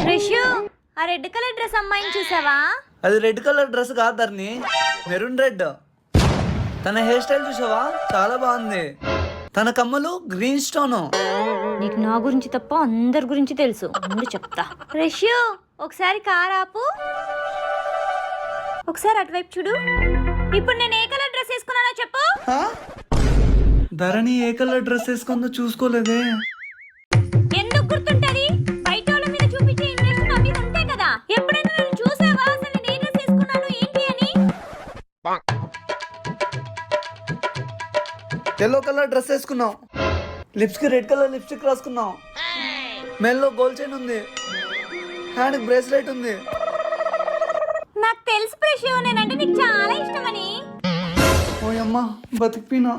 రిషు, ఆ red colour dress అమ్మాయిని చూసావా? అది రెడ్ కలర్ డ్రెస్ కాదు ధరణి, మెరూన్ రెడ్. తన హెయిర్ స్టైల్ చూసావా, చాలా బాగుంది. తన కమ్మలు గ్రీన్ స్టోన్. నీకు నా గురించి తప్ప అందరి గురించి తెలుసు, ముందు చెప్తా. రిషు, ఒకసారి కార్ ఆపు, ఒకసారి అటువైపు చూడు. ఇప్పుడు నేను ఏ కలర్ డ్రెస్ వేసుకున్నానో చెప్పు. ధరణి ఏ కలర్ డ్రెస్ వేసుకుందో చూసుకోలేదే. ఎందుకు గుర్తుంటది? బయట వాళ్ళ మీద చూపించే ఇంట్రెస్ట్ నా మీద ఉంటాయి కదా. ఎప్పుడైనా నన్ను చూసావా అసలు నేను ఏ డ్రెస్ వేసుకున్నాను ఏంటి అని? ఎల్లో కలర్ డ్రెస్ వేసుకున్నావు, లిప్స్ కి రెడ్ కలర్ లిప్స్టిక్ రాసుకున్నావు, మెల్లో గోల్డ్ చైన్ ఉంది, హ్యాండ్ బ్రేస్లెట్ ఉంది. నాకు తెలుసు ప్రేషు, నేనంటే నీకు చాలా ఇష్టమని. ఓయమ్మా బతికిపోయినా.